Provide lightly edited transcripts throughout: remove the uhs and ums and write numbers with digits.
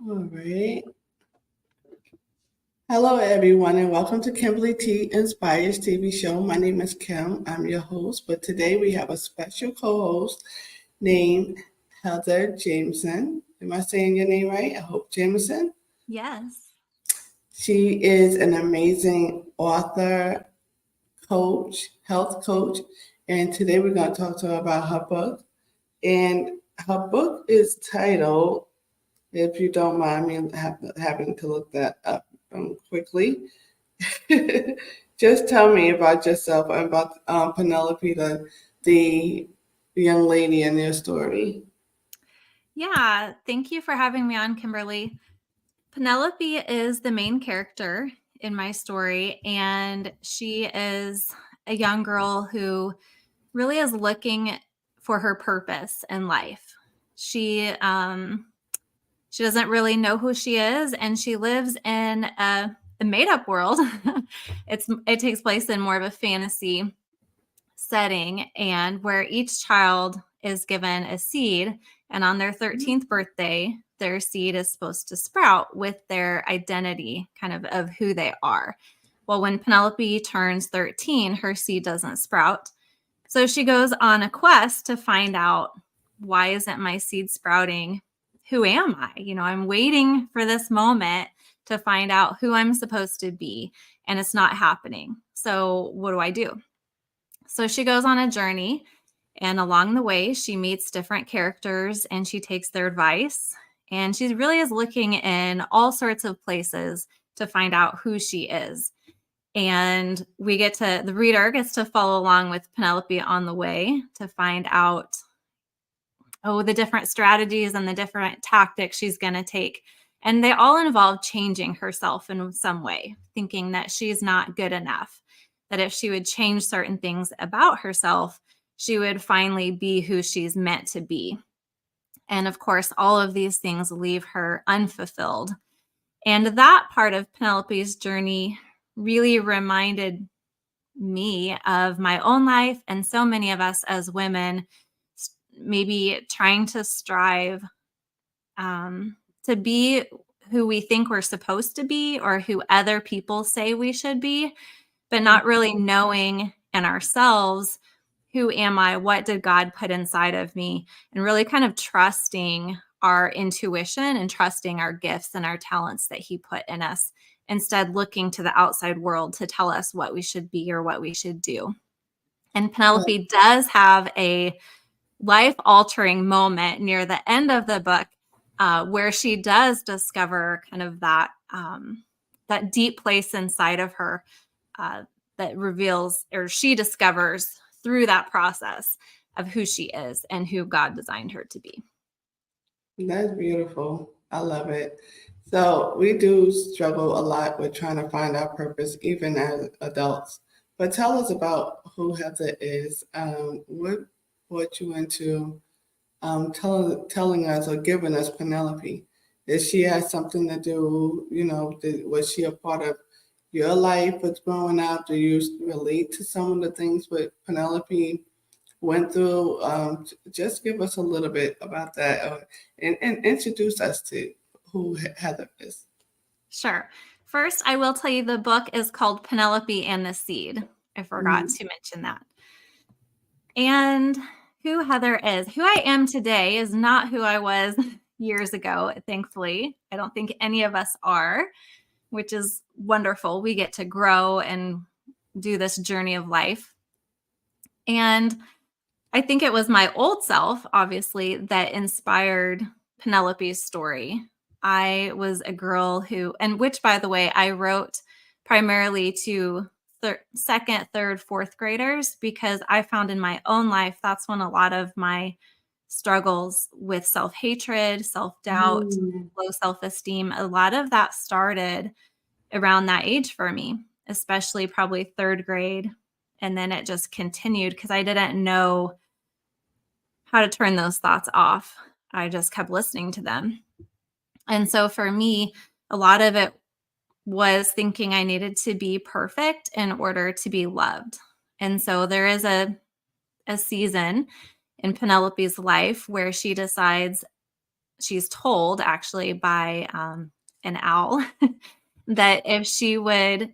All right. Hello, everyone, and welcome to Kimberly T Inspires TV show. My name is Kim. I'm your host, but today we have a special co-host named Heather Jamison. Am I saying your name right? I hope Jamison. Yes. She is an amazing author, coach, health coach, and today we're going to talk to her about her book. And her book is titled, if you don't mind me having to look that up quickly, just tell me about yourself and about Penelope, the young lady in your story. Yeah. Thank you for having me on, Kimberly. Penelope is the main character in my story, and she is a young girl who really is looking for her purpose in life. She doesn't really know who she is, and she lives in a made-up world. It takes place in more of a fantasy setting, and where each child is given a seed, and on their 13th birthday their seed is supposed to sprout with their identity kind of who they are. Well, when Penelope turns 13, her seed doesn't sprout, so she goes on a quest to find out, why isn't my seed sprouting? Who am I? I'm waiting for this moment to find out who I'm supposed to be, and it's not happening. So what do I do? So she goes on a journey, and along the way, she meets different characters and she takes their advice. And she really is looking in all sorts of places to find out who she is. And the reader gets to follow along with Penelope on the way to find out, the different strategies and the different tactics she's going to take. And they all involve changing herself in some way, thinking that she's not good enough, that if she would change certain things about herself, she would finally be who she's meant to be. And of course, all of these things leave her unfulfilled. And that part of Penelope's journey really reminded me of my own life, and so many of us as women maybe trying to strive to be who we think we're supposed to be, or who other people say we should be, but not really knowing in ourselves, who am I? What did God put inside of me? And really kind of trusting our intuition and trusting our gifts and our talents that He put in us, instead looking to the outside world to tell us what we should be or what we should do. And Penelope does have a life-altering moment near the end of the book, where she does discover kind of that deep place inside of her, that reveals, or she discovers through that process of who she is and who God designed her to be. That's beautiful. I love it. So we do struggle a lot with trying to find our purpose, even as adults. But tell us about who Heather is. What brought you into telling us or giving us Penelope? Did she have something to do? Was she a part of your life with growing up? Do you relate to some of the things with Penelope went through? Just give us a little bit about that, and introduce us to who Heather is. Sure. First, I will tell you the book is called Penelope and the Seed. I forgot to mention that. And who Heather is, who I am today, is not who I was years ago, thankfully. I don't think any of us are, which is wonderful. We get to grow and do this journey of life. And I think it was my old self, obviously, that inspired Penelope's story. I was a girl and which, by the way, I wrote primarily to second, third, fourth graders, because I found in my own life that's when a lot of my struggles with self-hatred, self-doubt, low self-esteem, a lot of that started around that age for me, especially probably third grade. And then it just continued because I didn't know how to turn those thoughts off. I just kept listening to them. And so for me, a lot of it was thinking I needed to be perfect in order to be loved. And so there is a season in Penelope's life where she decides she's told actually by an owl that if she would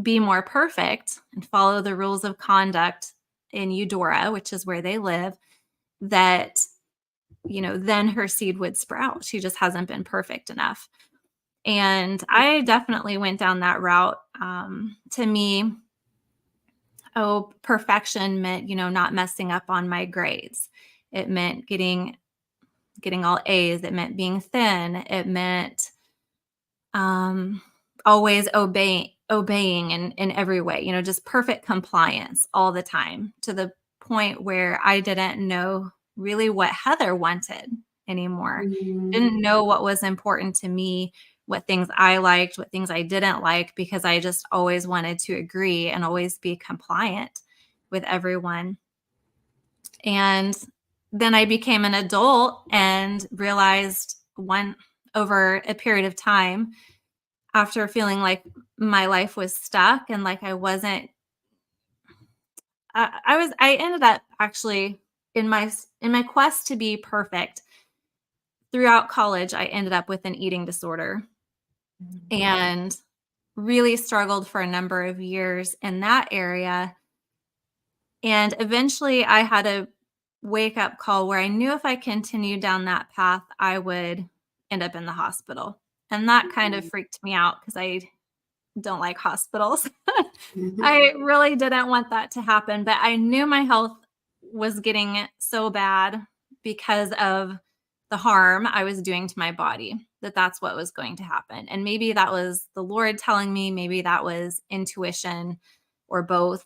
be more perfect and follow the rules of conduct in Eudora, which is where they live, that, then her seed would sprout. She just hasn't been perfect enough. And I definitely went down that route. To me, perfection meant, not messing up on my grades. It meant getting all A's. It meant being thin. It meant always obeying in every way, just perfect compliance all the time, to the point where I didn't know really what Heather wanted anymore. Didn't know what was important to me, what things I liked, what things I didn't like, because I just always wanted to agree and always be compliant with everyone. And then I became an adult and realized over a period of time, after feeling like my life was stuck and like I wasn't, I ended up actually in my quest to be perfect throughout college, I ended up with an eating disorder and really struggled for a number of years in that area. And eventually I had a wake up call where I knew if I continued down that path, I would end up in the hospital. And that kind of freaked me out because I don't like hospitals. I really didn't want that to happen, but I knew my health was getting so bad because of the harm I was doing to my body, that's what was going to happen. And maybe that was the Lord telling me, maybe that was intuition or both,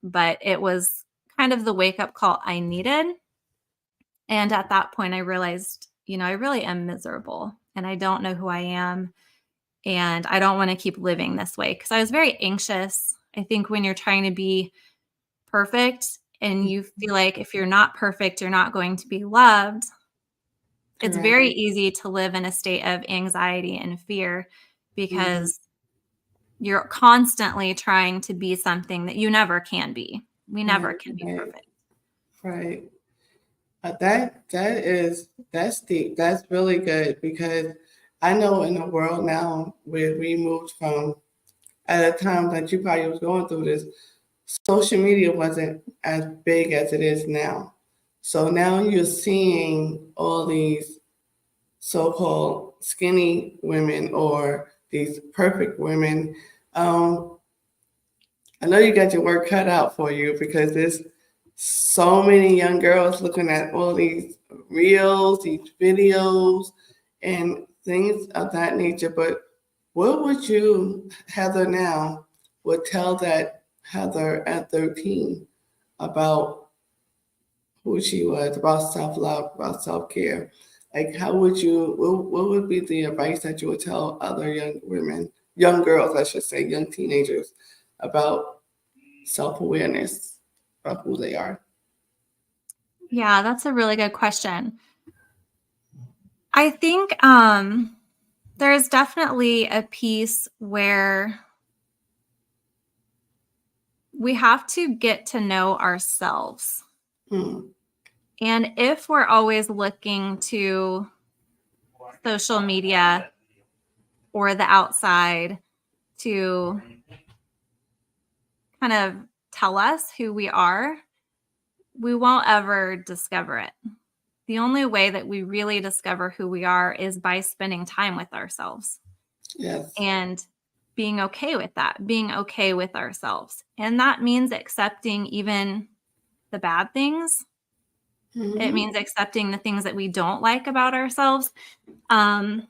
but it was kind of the wake up call I needed. And at that point, I realized, I really am miserable and I don't know who I am. And I don't want to keep living this way, because I was very anxious. I think when you're trying to be perfect and you feel like if you're not perfect, you're not going to be loved, it's very easy to live in a state of anxiety and fear, because you're constantly trying to be something that you never can be. We never can be perfect. Right. That's deep. That's really good, because I know in the world now where we moved from, at a time that you probably was going through this, social media wasn't as big as it is now. So now you're seeing all these so-called skinny women or these perfect women. I know you got your work cut out for you, because there's so many young girls looking at all these reels, these videos, and things of that nature. But what would you, Heather, now would tell that Heather at 13 about who she was, about self-love, about self-care? Like, how would you, what would be the advice that you would tell other young women, young girls, I should say, young teenagers, about self-awareness of who they are? Yeah, that's a really good question. I think there's definitely a piece where we have to get to know ourselves. And if we're always looking to social media or the outside to kind of tell us who we are, we won't ever discover it. The only way that we really discover who we are is by spending time with ourselves. Yes. And being okay with that, being okay with ourselves. And that means accepting even the bad things. It means accepting the things that we don't like about ourselves. And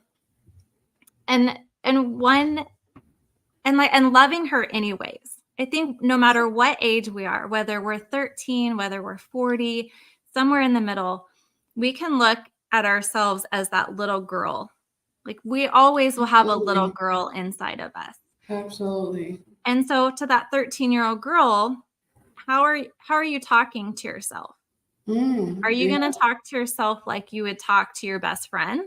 loving her anyways. I think no matter what age we are, whether we're 13, whether we're 40, somewhere in the middle, we can look at ourselves as that little girl. Like, we always will have a little girl inside of us. Absolutely. And so to that 13-year-old girl, how are you talking to yourself? Are you going to talk to yourself like you would talk to your best friend?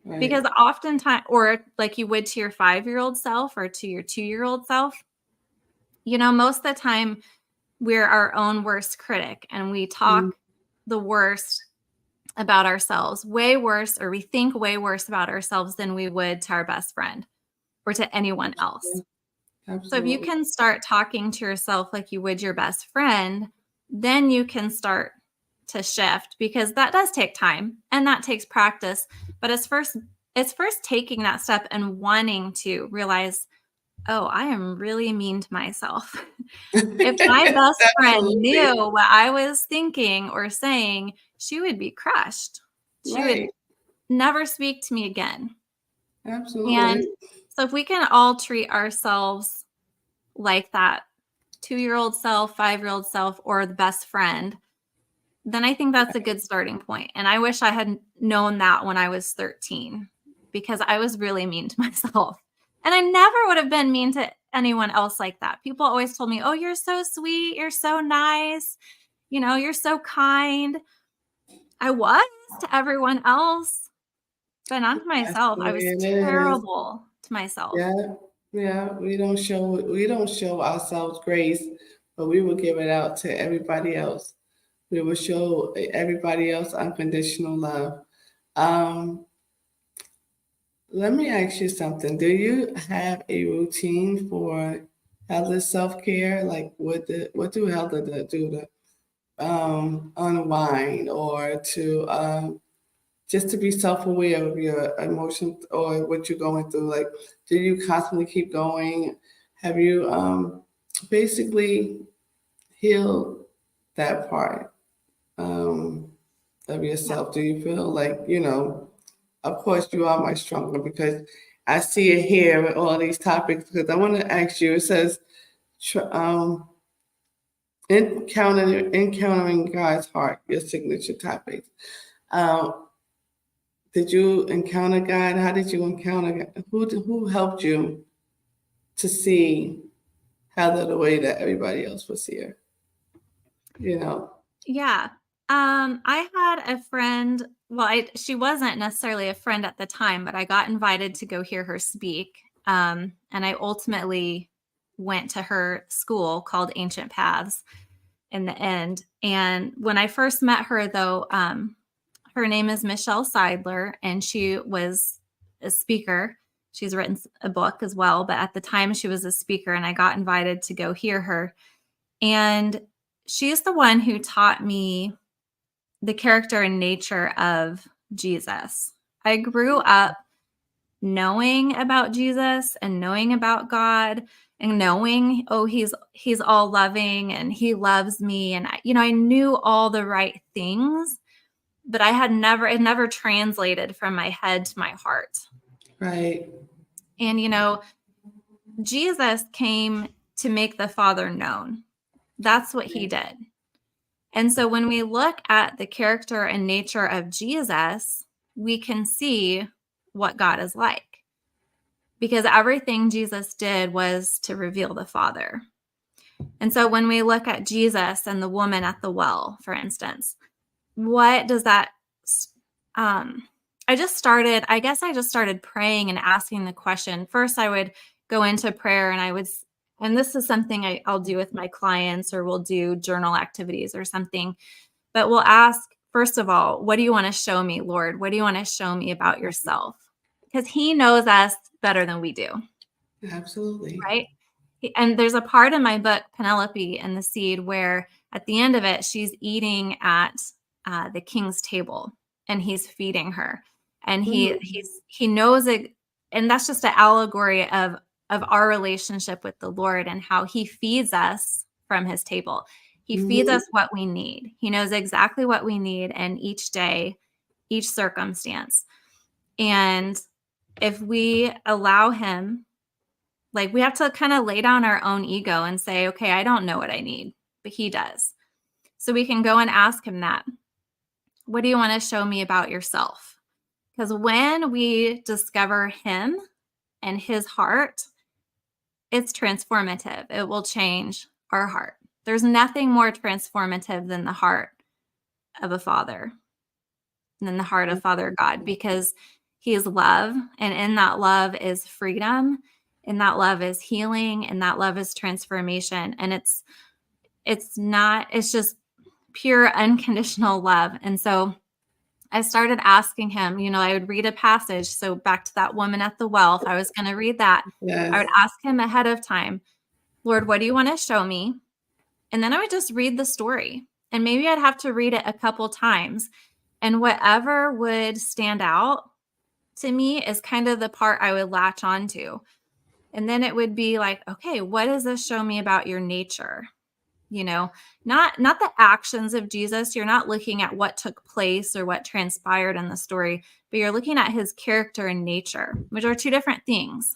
Right. Because oftentimes, or like you would to your 5-year-old self or to your 2-year-old self, most of the time we're our own worst critic and we talk the worst about ourselves, way worse, or we think way worse about ourselves than we would to our best friend or to anyone else. So if you Absolutely. can start talking to yourself like you would your best friend, then you can start to shift, because that does take time and that takes practice. But it's first taking that step and wanting to realize, oh, I am really mean to myself. If my best friend Absolutely. knew what I was thinking or saying, she would be crushed. She would Right. never speak to me again. And Absolutely. so if we can all treat ourselves like that 2-year-old self, 5-year-old self, or the best friend, then I think that's a good starting point. And I wish I had known that when I was 13, because I was really mean to myself. And I never would have been mean to anyone else like that. People always told me, "Oh, you're so sweet. You're so nice. You're so kind." I was to everyone else, but not to That's myself. the I way was it is. terrible to myself. Yeah. Yeah. We don't show ourselves grace, but we will give it out to everybody else. We will show everybody else unconditional love. Um, Let me ask you something. Do you have a routine for Heather self-care? Like what do Heather do to unwind or to just to be self-aware of your emotions or what you're going through? Like, do you constantly keep going? Have you basically healed that part um, of Yeah. yourself? Do you feel like, of course you are my stronger because I see it here with all these topics because I want to ask you, it says, encountering God's heart, your signature topic. Um, Did you encounter God? How did you encounter God? Who helped you to see Heather the way that everybody else was here? You know. Yeah. I had a friend. Well, she wasn't necessarily a friend at the time, but I got invited to go hear her speak. And I ultimately went to her school called Ancient Paths in the end. And when I first met her, though, her name is Michelle Seidler, and she was a speaker. She's written a book as well, but at the time she was a speaker, and I got invited to go hear her. And she's the one who taught me the character and nature of Jesus. I grew up knowing about Jesus and knowing about God and knowing, oh, he's all loving and he loves me, and I knew all the right things, but it never translated from my head to my heart. Right. And Jesus came to make the Father known. That's what he did. And so when we look at the character and nature of Jesus, we can see what God is like, because everything Jesus did was to reveal the Father. And so when we look at Jesus and the woman at the well, for instance, what does that I guess I just started praying and asking the question. First, I would go into prayer and this is something I'll do with my clients, or we'll do journal activities or something. But we'll ask, first of all, what do you want to show me, Lord? What do you want to show me about yourself? Because he knows us better than we do, Absolutely. right? And there's a part in my book, Penelope and the Seed, where at the end of it, she's eating at the king's table and he's feeding her. And Mm-hmm. he knows it. And that's just an allegory of our relationship with the Lord and how he feeds us from his table. He feeds Mm-hmm. us what we need. He knows exactly what we need in each day, each circumstance. And if we allow him, like, we have to kind of lay down our own ego and say, okay, I don't know what I need, but he does. So we can go and ask him that. What do you want to show me about yourself? Because when we discover him and his heart, it's transformative. It will change our heart. There's nothing more transformative than the heart of a father, than the heart of Father God, because he is love. And in that love is freedom. In that love is healing. And that love is transformation. And it's just pure unconditional love. And so I started asking him, I would read a passage. So back to that woman at the well, if I was going to read that, I Yes. would ask him ahead of time, Lord, what do you want to show me? And then I would just read the story. And maybe I'd have to read it a couple times. And whatever would stand out to me is kind of the part I would latch onto. And then it would be like, okay, what does this show me about your nature? Not the actions of Jesus. You're not looking at what took place or what transpired in the story, but you're looking at his character and nature, which are two different things.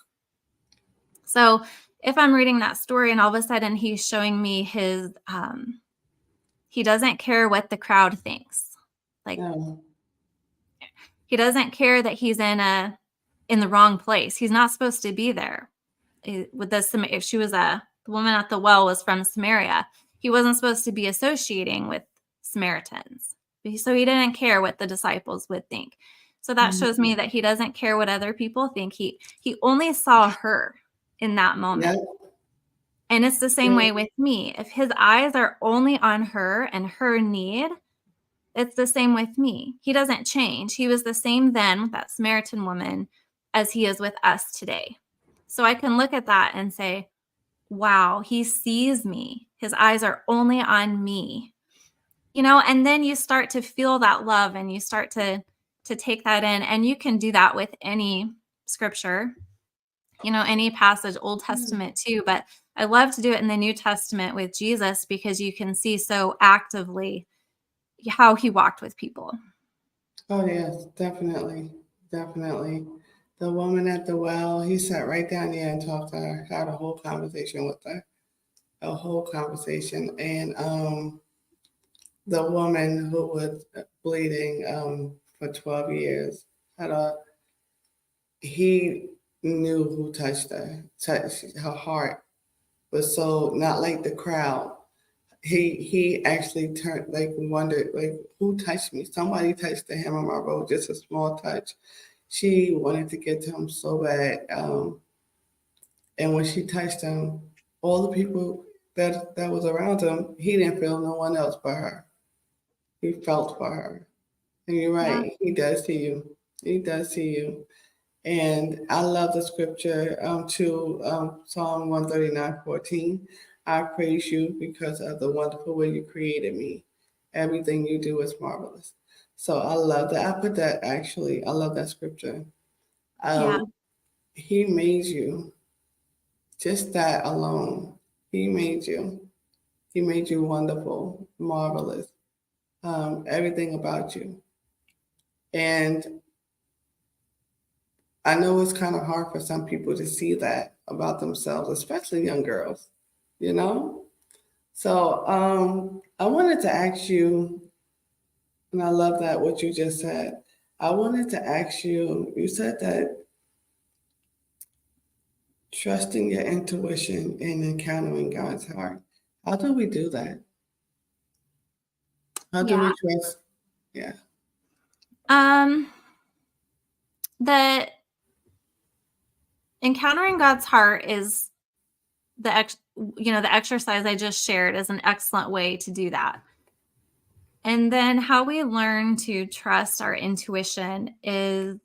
So if I'm reading that story and all of a sudden he's showing me his, he doesn't care what the crowd thinks. Like, No. he doesn't care that he's in the wrong place. He's not supposed to be there. If she was the woman at the well was from Samaria, he wasn't supposed to be associating with Samaritans. So he didn't care what the disciples would think. So that shows me that he doesn't care what other people think. He only saw her in that moment. Yep. And it's the same way with me. If his eyes are only on her and her need, it's the same with me. He doesn't change. He was the same then with that Samaritan woman as he is with us today. So I can look at that and say, wow, he sees me. His eyes are only on me. And then you start to feel that love and you start to take that in. And you can do that with any scripture, any passage, Old Testament too. But I love to do it in the New Testament with Jesus because you can see so actively how he walked with people. Oh, yes, definitely. Definitely. The woman at the well, he sat right down there and talked to her, had a whole conversation with her, a whole conversation. And the woman who was bleeding for 12 years, he knew who touched her heart was so not like the crowd. He actually turned wondered who touched me. Somebody touched the hem of my robe, just a small touch. She wanted to get to him so bad, and when she touched him, all the people that was around him, he didn't feel no one else but her. He felt for her, and you're Yeah. right. He does see you. He does see you. And I love the scripture to Psalm 139:14. I praise you because of the wonderful way you created me. Everything you do is marvelous. So I love that. I put that actually, I love that scripture. Yeah. He made you, just that alone. He made you. He made you wonderful, marvelous, everything about you. And I know it's kind of hard for some people to see that about themselves, especially young girls, you know? So I wanted to ask you, and I love that what you just said. I wanted to ask you, you said that trusting your intuition and encountering God's heart. How do we do that? How do Yeah. we trust? Yeah. The encountering God's heart is the exercise I just shared is an excellent way to do that. And then how we learn to trust our intuition is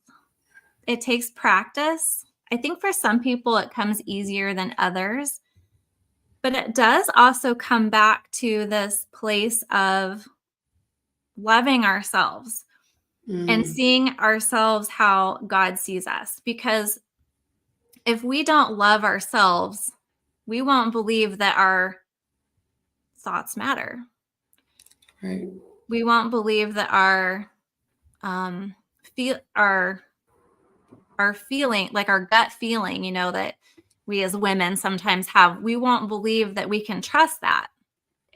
it takes practice. I think for some people it comes easier than others, but it does also come back to this place of loving ourselves and seeing ourselves how God sees us. Because if we don't love ourselves, we won't believe that our thoughts matter. Right. We won't believe that our feeling, like our gut feeling, that we as women sometimes have, we won't believe that we can trust that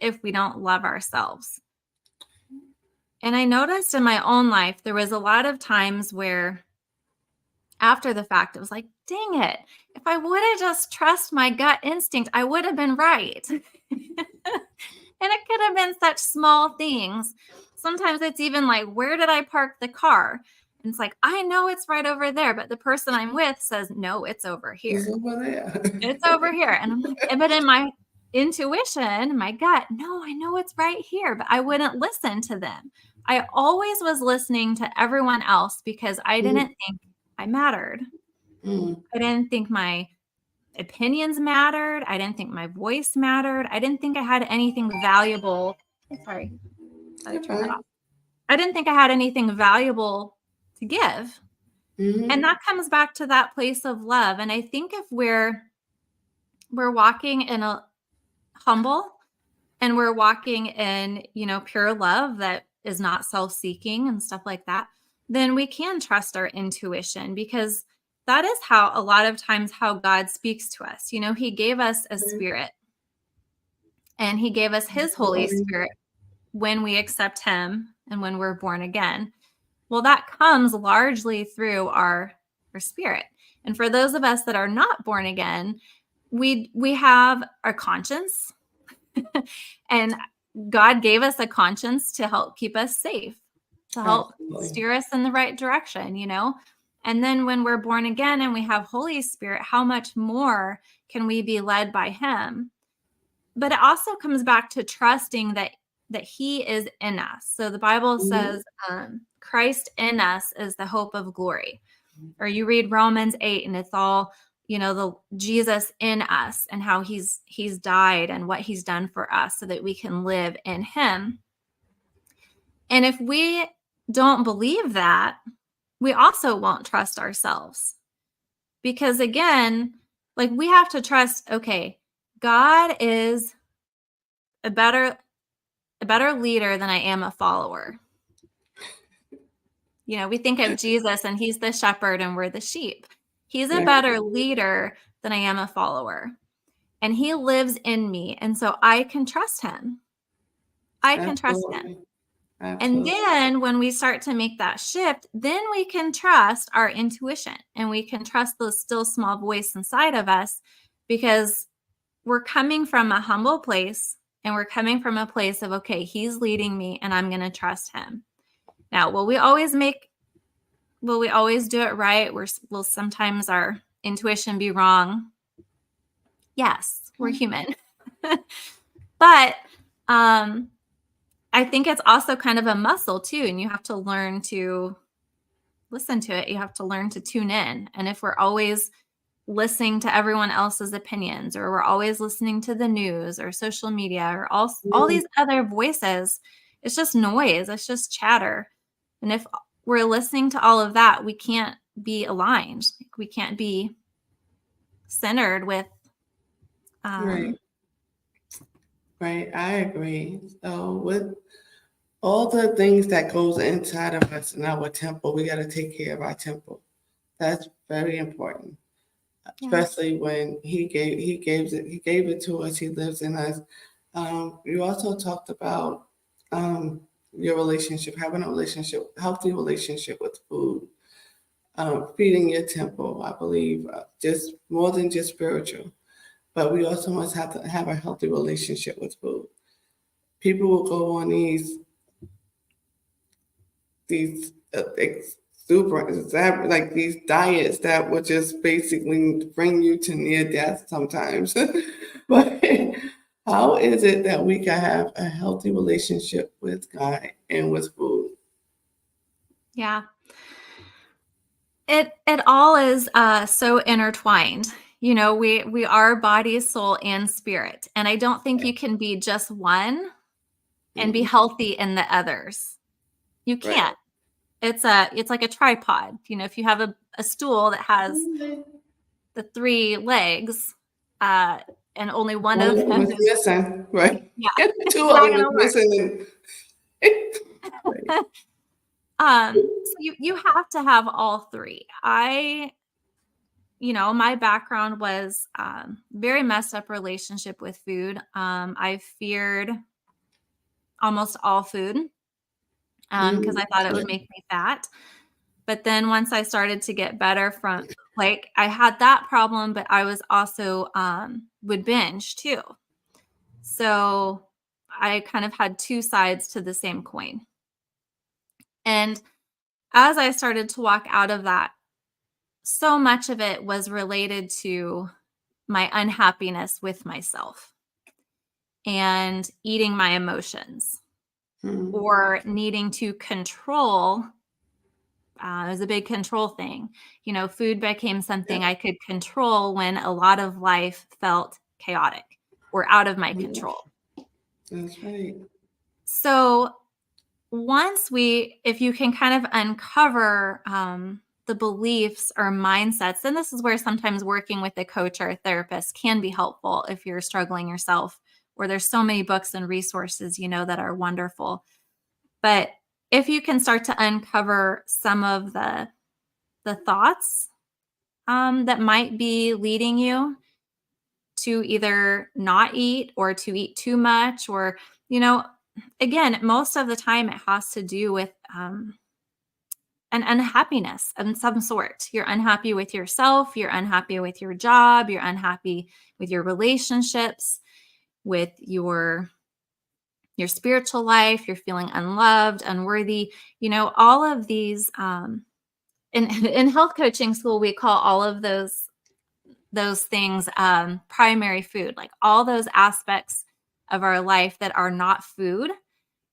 if we don't love ourselves. And I noticed in my own life, there was a lot of times where after the fact, it was like, dang it, if I would have just trust my gut instinct, I would have been right. And it could have been such small things. Sometimes it's even like, where did I park the car? And it's like, I know it's right over there, but the person I'm with says, no, it's over It's here. over there. It's over here. And I'm like, but intuition, my gut, no, I know it's right here, but I wouldn't listen to them. I always was listening to everyone else because I didn't think I mattered. Mm. I didn't think my opinions mattered. I didn't think my voice mattered. I didn't think I had anything valuable. Sorry, I turn that off. I didn't think I had anything valuable to give. And that comes back to that place of love. And I think if we're walking in a humble and we're walking in, pure love that is not self-seeking and stuff like that, then we can trust our intuition, because that is how a lot of times how God speaks to us. He gave us a spirit, and he gave us his Holy Spirit when we accept him and when we're born again. Well, that comes largely through our spirit. And for those of us that are not born again, we have our conscience. And God gave us a conscience to help keep us safe, to help steer us in the right direction, And then when we're born again and we have Holy Spirit, how much more can we be led by him? But it also comes back to trusting that he is in us. So the Bible says, Christ in us is the hope of glory. Or you read Romans 8 and it's all, the Jesus in us and how he's died and what he's done for us so that we can live in him. And if we don't believe that, we also won't trust ourselves. Because again, like, we have to trust, okay, God is a better leader than I am a follower. We think of Jesus and he's the shepherd and we're the sheep. He's a better leader than I am a follower. And he lives in me. And so I can trust him. I can trust him. Absolutely. And then when we start to make that shift, then we can trust our intuition and we can trust the still small voice inside of us, because we're coming from a humble place and we're coming from a place of, okay, he's leading me and I'm going to trust him. Now, will we always do it right? Will sometimes our intuition be wrong? Yes, we're human. But I think it's also kind of a muscle too, and you have to learn to listen to it. You have to learn to tune in. And if we're always listening to everyone else's opinions, or we're always listening to the news or social media or all these other voices, it's just noise. It's just chatter. And if we're listening to all of that, we can't be aligned. We can't be centered with. Right. I agree. So with all the things that goes inside of us in our temple, we got to take care of our temple. That's very important. Especially when he gave it to us. He lives in us. You also talked about your relationship, having a healthy relationship with food, feeding your temple. I believe just more than just spiritual, but we also must have to have a healthy relationship with food. People will go on these exuberant, like these diets that will just basically bring you to near death sometimes. But how is it that we can have a healthy relationship with God and with food? Yeah. It all is so intertwined. We are body, soul, and spirit. And I don't think you can be just one and be healthy in the others. You can't. It's like a tripod. If you have a stool that has the 3 legs, and only one of them is missing, right? Yeah. 2 of them is missing. So you have to have all 3. My background was very messed up relationship with food. I feared almost all food because I thought it would make me fat. But then once I started to get better from, like, I had that problem, but I was also would binge too. So I kind of had 2 sides to the same coin. And as I started to walk out of that, so much of it was related to my unhappiness with myself. and eating my emotions Mm. or needing to control. It was a big control thing. Food became something Yep. I could control when a lot of life felt chaotic or out of my Mhm. control. That's right. So if you can kind of uncover the beliefs or mindsets, then this is where sometimes working with a coach or a therapist can be helpful if you're struggling yourself, or there's so many books and resources, that are wonderful. But if you can start to uncover some of the thoughts that might be leading you to either not eat or to eat too much, or, again, most of the time it has to do with an unhappiness of some sort. You're unhappy with yourself, you're unhappy with your job, you're unhappy with your relationships, with your spiritual life, you're feeling unloved, unworthy, all of these in health coaching school we call all of those things primary food. Like all those aspects of our life that are not food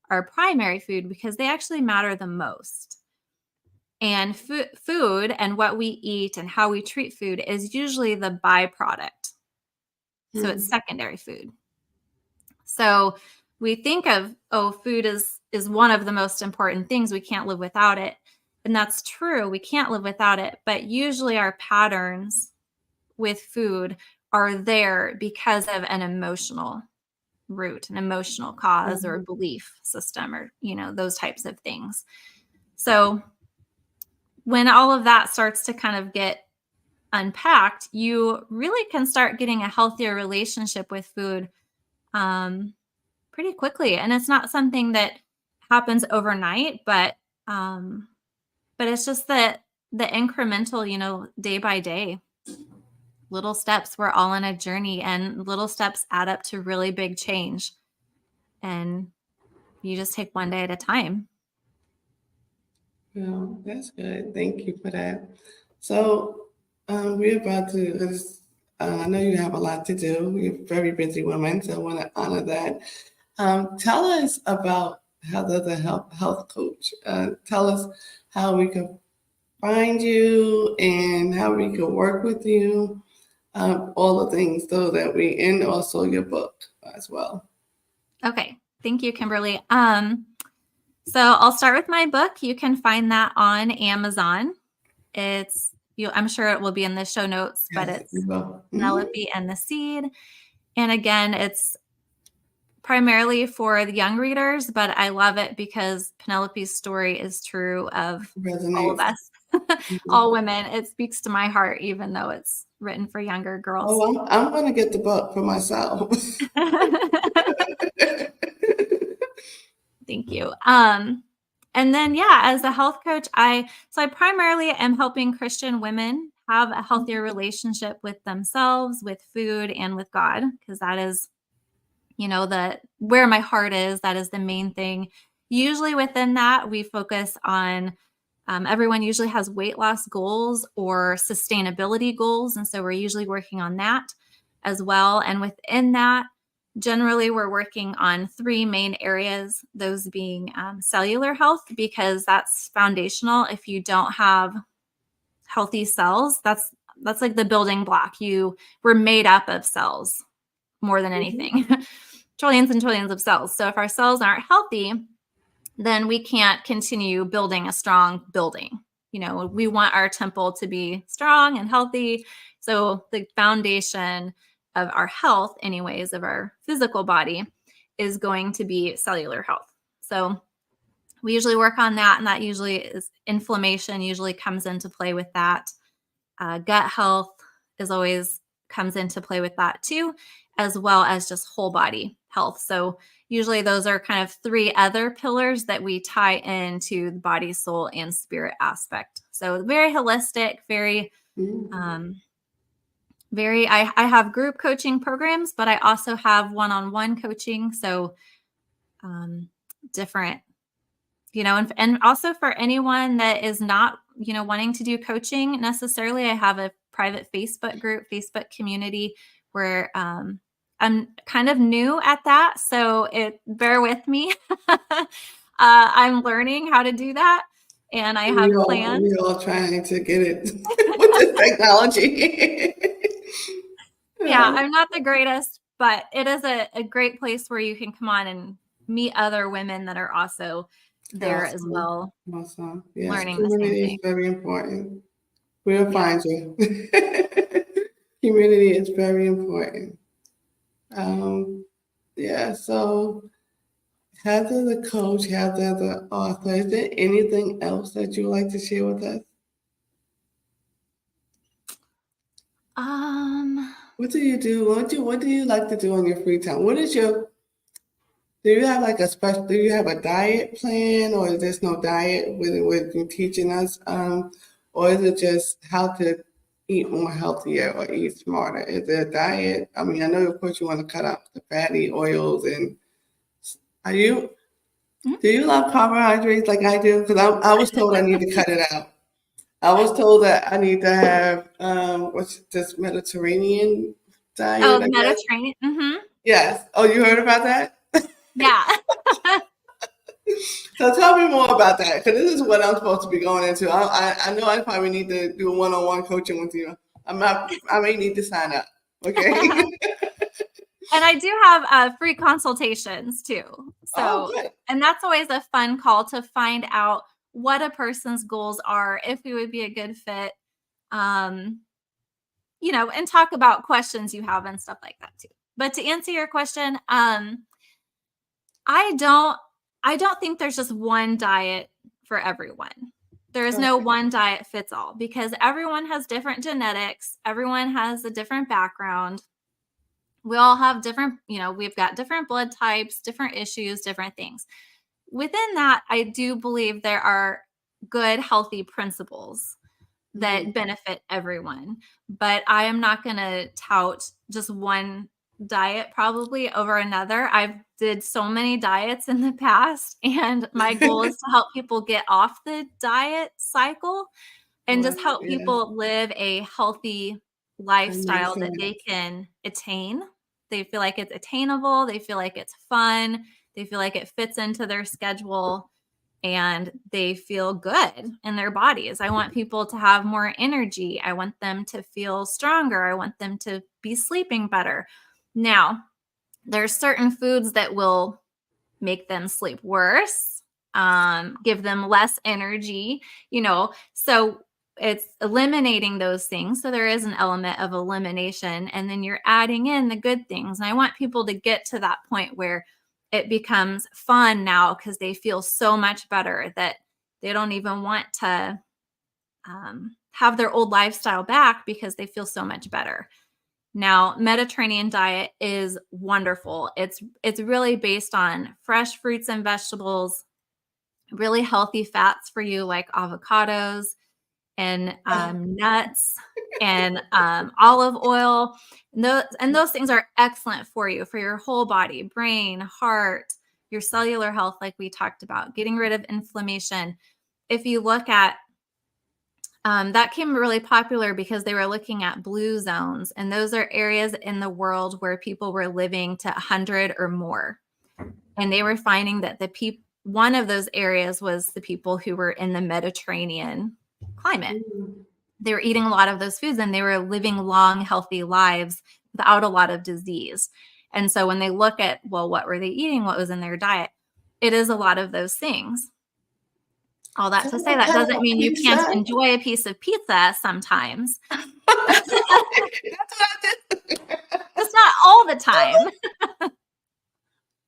are primary food because they actually matter the most. And food and what we eat and how we treat food is usually the byproduct. So it's Mm. secondary food. So we think of, food is one of the most important things. We can't live without it. And that's true. We can't live without it. But usually our patterns with food are there because of an emotional root, an emotional cause or Mhm. belief system, or, those types of things. So when all of that starts to kind of get unpacked, you really can start getting a healthier relationship with food um, pretty quickly. And it's not something that happens overnight, but it's just that the incremental, day by day, little steps. We're all on a journey, and little steps add up to really big change. And you just take one day at a time. Well, that's good. Thank you for that. So, we're about to, 'cause, I know you have a lot to do. You're a very busy woman, so I want to honor that. Tell us about Heather, the health coach. Tell us how we can find you and how we can work with you, all the things so that and also your book as well. Okay. Thank you, Kimberly. So I'll start with my book. You can find that on Amazon. I'm sure it will be in the show notes, but Yes, you it's will. Mhm. Penelope and the Seed. And again, it's primarily for the young readers, but I love it because Penelope's story is true of all of Resonates. us, all Mhm. women. It speaks to my heart, even though it's written for younger girls. Oh, I'm going to get the book for myself. Thank you. And then yeah, as a health coach, I primarily am helping Christian women have a healthier relationship with themselves, with food, and with God, because that is, the where my heart is. That is the main thing. Usually within that, we focus on everyone usually has weight loss goals or sustainability goals. And so we're usually working on that as well. And within that, generally we're working on three main areas, those being cellular health, because that's foundational. If you don't have healthy cells, that's like the building block. We're made up of cells more than Mhm. anything. Trillions and trillions of cells. So if our cells aren't healthy, then we can't continue building a strong building. We want our temple to be strong and healthy. So the foundation of our health, anyways, of our physical body is going to be cellular health. So we usually work on that, and that usually is inflammation usually comes into play with that. Gut health is always comes into play with that too, as well as just whole body health. So usually those are kind of three other pillars that we tie into the body, soul, and spirit aspect. So very holistic, Mhm. um, I have group coaching programs, but I also have one-on-one coaching. So different, and also for anyone that is not, wanting to do coaching necessarily, I have a private Facebook group, Facebook community where I'm kind of new at that, so bear with me. I'm learning how to do that, and I have plans. We all trying to get it with this technology. Yeah, I'm not the greatest, but it is a great place where you can come on and meet other women that are also there as Awesome. well, Awesome. Yes, learning the same community is thing. very important. We'll Yeah. find you. Community is very important. Um, yeah, so Heather the coach, Heather the author, is there anything else that you would like to share with us? Um, What do you do? What do you like to do in your free time? What is your Do you have like a special? Do you have a diet plan, or is there no diet with you teaching us, or is it just how to eat more healthier or eat smarter? Is there a diet? I mean, I know of course you want to cut out the fatty oils, and are you? mhm. Do you love carbohydrates like I do? Because I was told I need to cut it out. I was told that I need to have what's this Mediterranean Oh, diet, the I guess. Mediterranean. Yes. Oh, you heard about that? Yeah. So tell me more about that, because this is what I'm supposed to be going into. I know I probably need to do a one-on-one coaching with you. I may need to sign up. Okay. And I do have free consultations too. Oh, So, good. and that's always a fun call to find out what a person's goals are, if we would be a good fit, um, and talk about questions you have and stuff like that too. But to answer your question, I don't I don't think there's just one diet for everyone. There is no Okay. one diet fits all because everyone has different genetics, everyone has a different background. We all have different, we've got different blood types, different issues, different things. Within that, I do believe there are good, healthy principles Mhm. that benefit everyone. But I am not going to tout just one diet probably over another. I've did so many diets in the past and my goal is to help people get off the diet cycle and Well, just help yeah, people live a healthy that makes lifestyle that sense. they can attain. They feel like it's attainable, they feel like it's fun, they feel like it fits into their schedule and they feel good in their bodies. I want people to have more energy. I want them to feel stronger. I want them to be sleeping better. Now, there's certain foods that will make them sleep worse, give them less energy, so it's eliminating those things. So there is an element of elimination, and then you're adding in the good things. And I want people to get to that point where it becomes fun now because they feel so much better that they don't even want to have their old lifestyle back because they feel so much better. Now, Mediterranean diet is wonderful. It's really based on fresh fruits and vegetables, really healthy fats for you like avocados and nuts and olive oil. And those things are excellent for you, for your whole body, brain, heart, your cellular health, like we talked about, getting rid of inflammation. If you look at that came really popular because they were looking at blue zones, and those are areas in the world where people were living to 100 or more. And they were finding that one of those areas was the people who were in the Mediterranean climate. Mhm. They were eating a lot of those foods and they were living long, healthy lives without a lot of disease. And so when they look at, well, what were they eating? What was in their diet? It is a lot of those things. All that So to say, what that kind doesn't of mean you can't pizza? enjoy a piece of pizza sometimes. That's what I did. Just not all the time.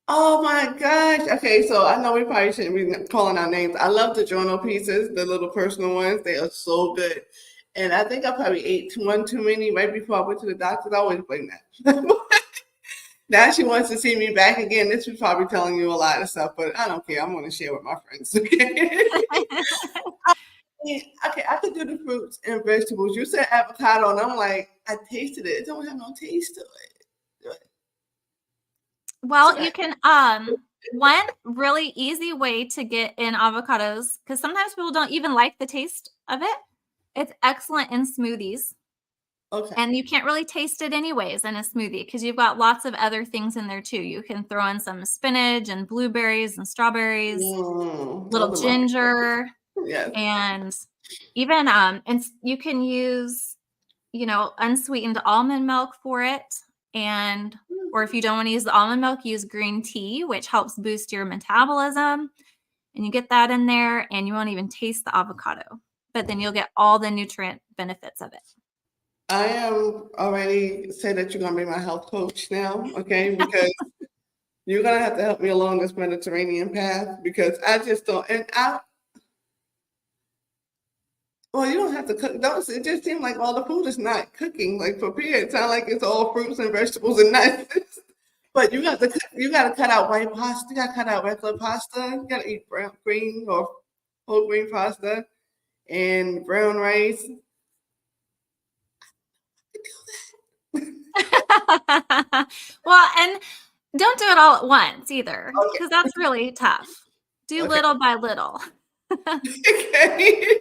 Oh my gosh. Okay, so I know we probably shouldn't be calling out names. I love the Jono pizzas, the little personal ones. They are so good. And I think I probably ate one too many right before I went to the doctor. I always blame that. Now she wants to see me back again. This was probably telling you a lot of stuff, but I don't care. I'm going to share with my friends. Okay, I could do the fruits and vegetables. You said avocado, and I'm like, I tasted it. It don't have no taste to it. Well, Should you I? can one really easy way to get in avocados, because sometimes people don't even like the taste of it. It's excellent in smoothies. Okay. And you can't really taste it anyways in a smoothie because you've got lots of other things in there too. You can throw in some spinach and blueberries and strawberries, little Those are my ginger, favorites. Yes. and even and you can use, unsweetened almond milk for it. And or if you don't want to use the almond milk, use green tea, which helps boost your metabolism. And you get that in there and you won't even taste the avocado, but then you'll get all the nutrient benefits of it. I am already said that you're gonna be my health coach now, okay? Because you're gonna have to help me along this Mediterranean path because I just don't. And well, you don't have to cook. Don't it just seems like all the food is not cooking like prepared. It sounds like it's all fruits and vegetables and nuts. But you got to cut out white pasta. You got to cut out regular pasta. You got to eat green or whole grain pasta and brown rice. Well, and don't do it all at once either, Okay. because that's really tough. Do Okay. little by little. Okay.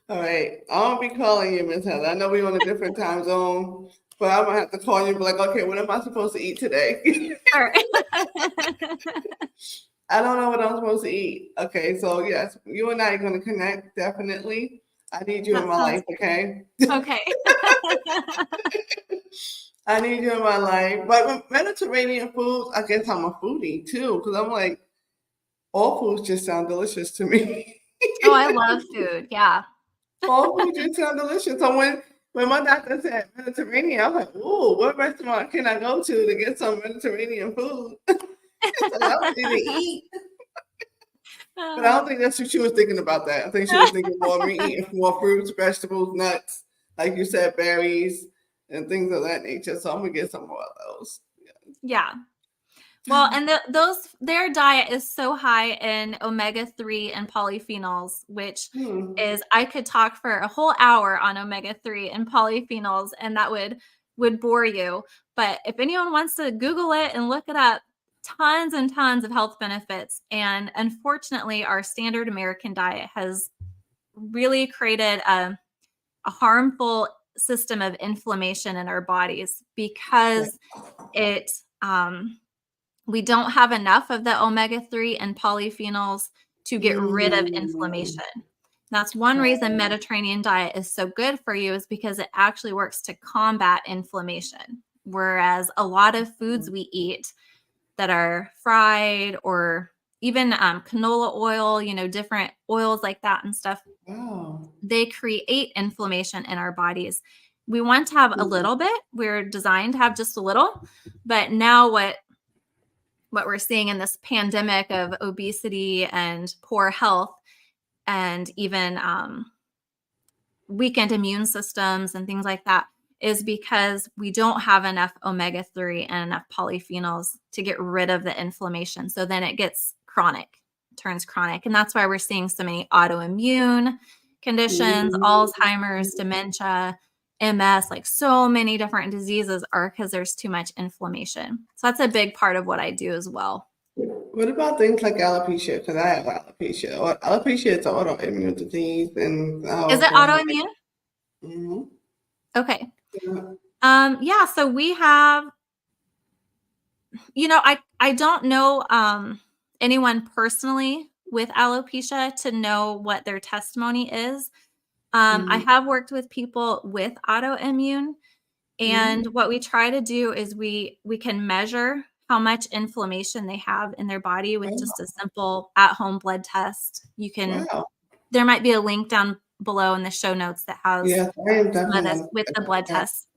All right. I'll be calling you, Miss Heather. I know we're on a different time zone, but I'm gonna have to call you and be like, okay, what am I supposed to eat today? All right. I don't know what I'm supposed to eat. Okay, so yes, you and I are gonna connect definitely. I need you in my life, okay? Okay. I need you in my life. But with Mediterranean foods, I guess I'm a foodie too, because I'm like, all foods just sound delicious to me. Oh, I love food. Yeah. All food just sound delicious. So when my doctor said Mediterranean, I was like, ooh, what restaurant can I go to get some Mediterranean food? It's healthy to eat. But I don't think that's what she was thinking about that. I think she was thinking more me eating more fruits, vegetables, nuts, like you said, berries, and things of that nature. So I'm gonna get some more of those. Yeah. Well, and their diet is so high in omega-3 and polyphenols, which is, I could talk for a whole hour on omega-3 and polyphenols, and that would bore you. But if anyone wants to Google it and look it up, tons and tons of health benefits. And unfortunately, our standard American diet has really created a harmful system of inflammation in our bodies because we don't have enough of the omega-3 and polyphenols to get rid of inflammation. That's one reason Mediterranean diet is so good for you, is because it actually works to combat inflammation. Whereas a lot of foods we eat that are fried, or even canola oil, different oils like that and stuff, they create inflammation in our bodies. We want to have a little bit. We're designed to have just a little. But now what we're seeing in this pandemic of obesity and poor health, and even weakened immune systems and things like that, is because we don't have enough omega-3 and enough polyphenols to get rid of the inflammation. So then it gets chronic, turns chronic. And that's why we're seeing so many autoimmune conditions, Alzheimer's, dementia, MS, like so many different diseases are because there's too much inflammation. So that's a big part of what I do as well. What about things like alopecia? Because I have alopecia. Or alopecia is an autoimmune disease, and is it autoimmune? Mm-hmm. Okay. Yeah. So we have, I don't know anyone personally with alopecia to know what their testimony is. I have worked with people with autoimmune, and what we try to do is we can measure how much inflammation they have in their body with just a simple at-home blood test. You can, there might be a link down below in the show notes that has some of this with the blood test.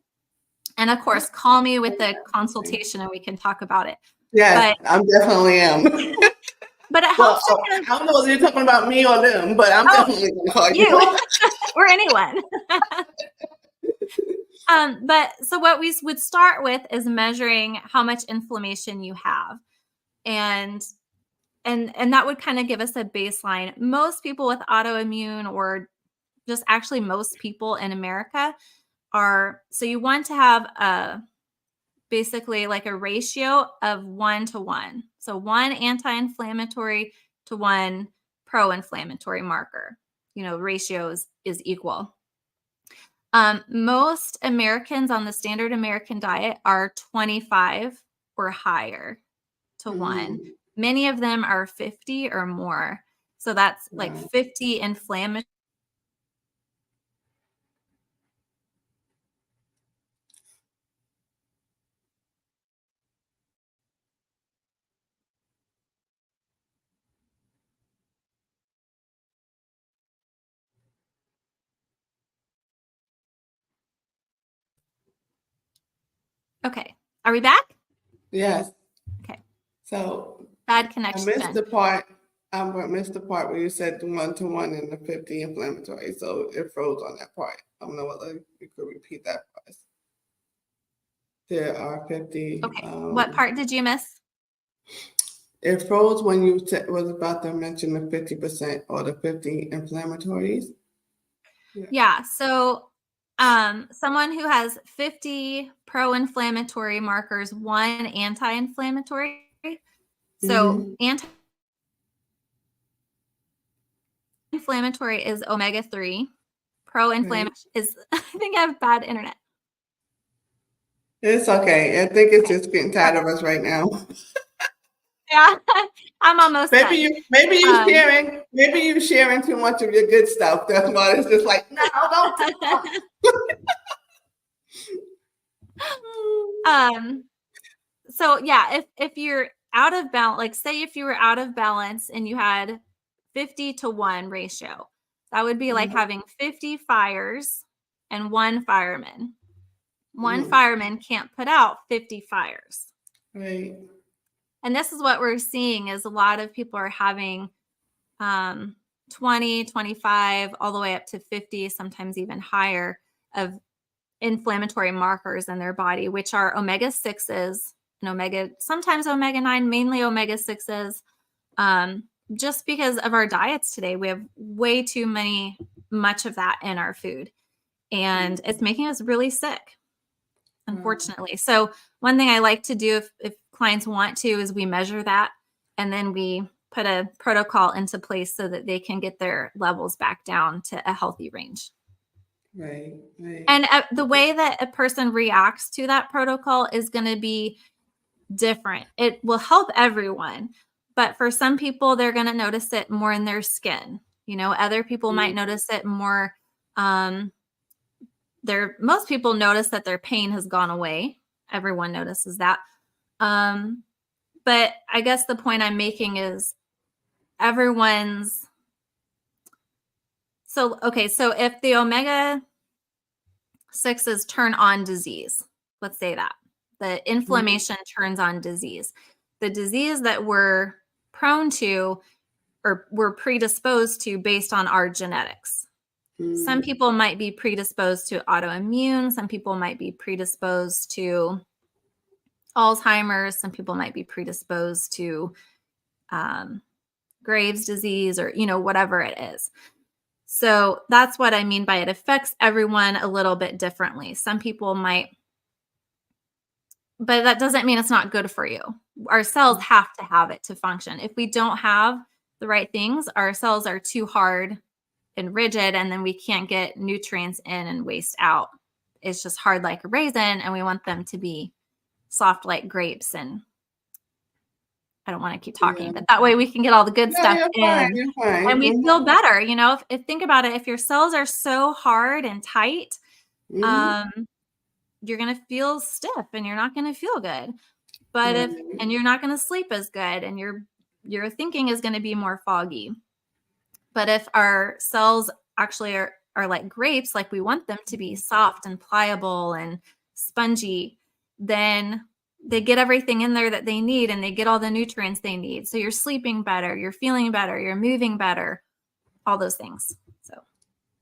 And of course, call me with the consultation and we can talk about it. Yes, I definitely am. But it helps. I don't know if you're talking about me or them, but I'm definitely going to call you. Or anyone. But so what we would start with is measuring how much inflammation you have. And that would kind of give us a baseline. Most people with autoimmune, or just actually most people in America, so you want to have basically like a ratio of 1-to-1. So 1 anti-inflammatory to 1 pro-inflammatory marker. Ratio is equal. Most Americans on the standard American diet are 25 or higher to 1. Mm, Many of them are 50 or more. So that's like wow. 50 inflammatory. Okay. Are we back? Yes. Okay. So Bad I missed connection. the part. I missed the part where you said the 1-to-1 and the 50 inflammatory. So it froze on that part. I don't know whether you could repeat that for us. There are 50. Okay. What part did you miss? It froze when you was about to mention the 50% or the 50 inflammatories. Yeah. So someone who has 50 pro-inflammatory markers, 1 anti-inflammatory. So Mm-hmm. anti-inflammatory is omega-3. Pro-inflammatory Right. is, I think I have bad internet. It's okay. I think it's Okay. just getting tired of us right now. Yeah, I'm almost done. Maybe you sharing too much of your good stuff. That's why it's just like, no, don't talk. um, so yeah, if you're out of balance, like say if you were out of balance and you had 50 to 1 ratio, that would be like having 50 fires and 1 fireman. One Mm-hmm. fireman can't put out 50 fires. Right. And this is what we're seeing is a lot of people are having 20, 25, all the way up to 50, sometimes even higher of inflammatory markers in their body, which are omega-6s and sometimes omega-9, mainly omega-6s. Just because of our diets today, we have way too much of that in our food. And it's making us really sick, unfortunately. So one thing I like to do if clients want to is we measure that and then we put a protocol into place so that they can get their levels back down to a healthy range. Right. Right. And the way that a person reacts to that protocol is going to be different. It will help everyone, but for some people, they're going to notice it more in their skin. Other people might notice it more. Most people notice that their pain has gone away. Everyone notices that. But I guess the point I'm making is everyone's. So if the omega-6s turn on disease, let's say that the inflammation turns on disease, the disease that we're prone to or we're predisposed to based on our genetics. Some people might be predisposed to autoimmune. Some people might be predisposed to Alzheimer's. Some people might be predisposed to Graves' disease or, whatever it is. So that's what I mean by it affects everyone a little bit differently. Some people might, but that doesn't mean it's not good for you. Our cells have to have it to function. If we don't have the right things, our cells are too hard and rigid, and then we can't get nutrients in and waste out. It's just hard like a raisin, and we want them to be soft like grapes. And I don't want to keep talking, but that way we can get all the good No, stuff you're fine. in You're fine. and we feel better. If think about it, if your cells are so hard and tight, you're going to feel stiff and you're not going to feel good. But and you're not going to sleep as good, and your thinking is going to be more foggy. But if our cells actually are like grapes, like we want them to be soft and pliable and spongy, then they get everything in there that they need and they get all the nutrients they need. So you're sleeping better, you're feeling better, you're moving better, all those things. So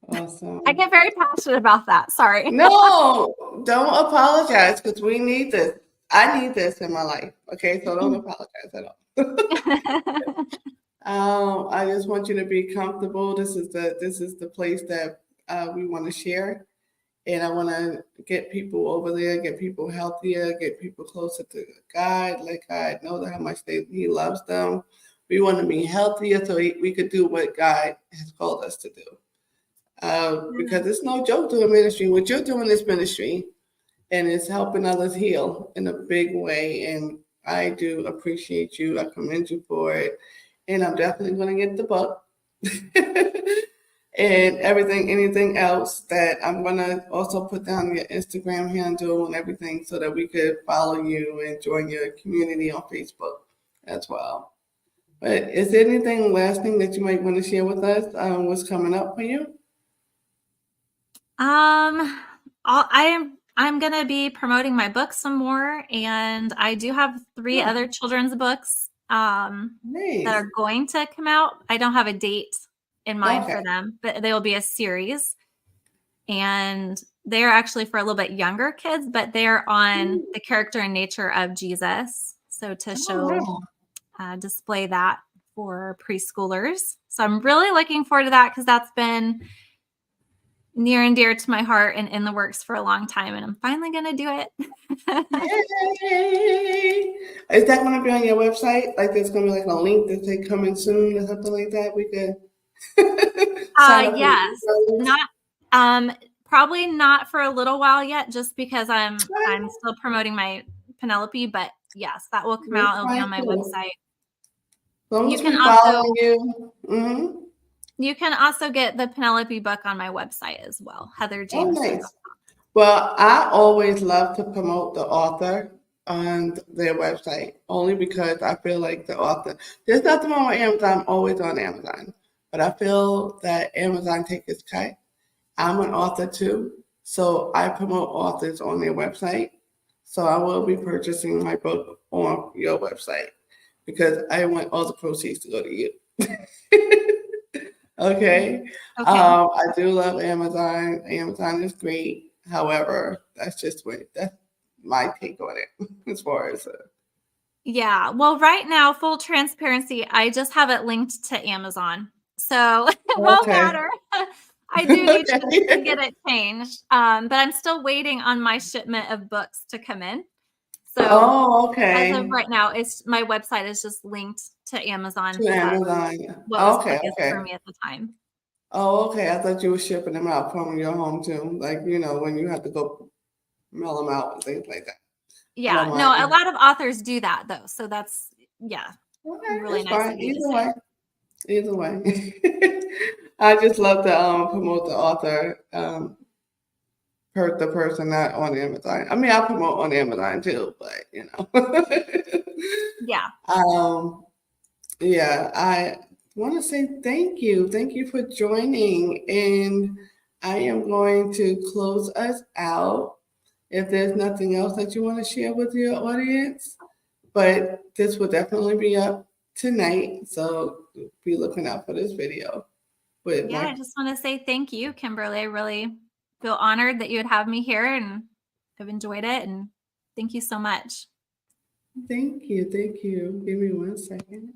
Awesome. I get very passionate about that. Sorry. No, don't apologize because we need this. I need this in my life. Okay, so don't apologize at all. I just want you to be comfortable. This is the place that we want to share, and I want to get people over there, get people healthier, get people closer to God. Let God know how much He loves them. We want to be healthier so we could do what God has called us to do. because it's no joke doing ministry. What you're doing is ministry, and it's helping others heal in a big way. And I do appreciate you. I commend you for it. And I'm definitely going to get the book and anything else that I'm going to also put down your Instagram handle and everything so that we could follow you and join your community on Facebook as well. But is there anything last thing that you might want to share with us? What's coming up for you? I'm gonna be promoting my book some more, and I do have 3 Oh, other children's books that nice. are going to come out. I don't have a date in mind Okay. for them, but they will be a series, and they're actually for a little bit younger kids, but they're on the character and nature of Jesus. So to Oh, show wow. display that for preschoolers. So I'm really looking forward to that because that's been near and dear to my heart and in the works for a long time, and I'm finally going to do it. Yay! Is that going to be on your website? Like, there's going to be like a link that say coming soon or something like that? We could sign up for Yes, the not probably not for a little while yet, just because I'm still promoting my Penelope, but yes, that will come That's out. It'll be fine on my too. website. As long You as can we also following you. Mm-hmm. you can also get the Penelope book on my website as well, Heather Oh, Jamison. nice. Well, I always love to promote the author on their website only because I feel like the author, there's nothing wrong with Amazon, I'm always on Amazon, but I feel that Amazon takes its cut. I'm an author too, so I promote authors on their website. So I will be purchasing my book on your website because I want all the proceeds to go to you. Okay. Okay. I do love Amazon. Amazon is great. However, that's my take on it as far as Yeah. Well, right now, full transparency, I just have it linked to Amazon. So it won't okay. matter. I do need to Okay. get it changed. But I'm still waiting on my shipment of books to come in. So Oh, as of okay. right now, it's my website is just linked to Amazon To because that's Amazon. what was Okay, quickest for okay. me at the time. Oh, okay. I thought you were shipping them out from your home too. Like, when you have to go mail them out and things like that. I don't Yeah. No, a mind. lot of authors do that though. So that's, yeah, Okay, really it's nice of fine. you to Either say. way. Either way. I just love to promote the author. Hurt the person not on Amazon. I mean, I promote on Amazon too, but Yeah. um, yeah, I want to say thank you. Thank you for joining. And I am going to close us out if there's nothing else that you want to share with your audience. But this will definitely be up tonight. So be looking out for this video. With Yeah, I my just want to say thank you, Kimberly. I really feel honored that you would have me here and I've enjoyed it. And thank you so much. thank you. Thank you. Give me 1 second.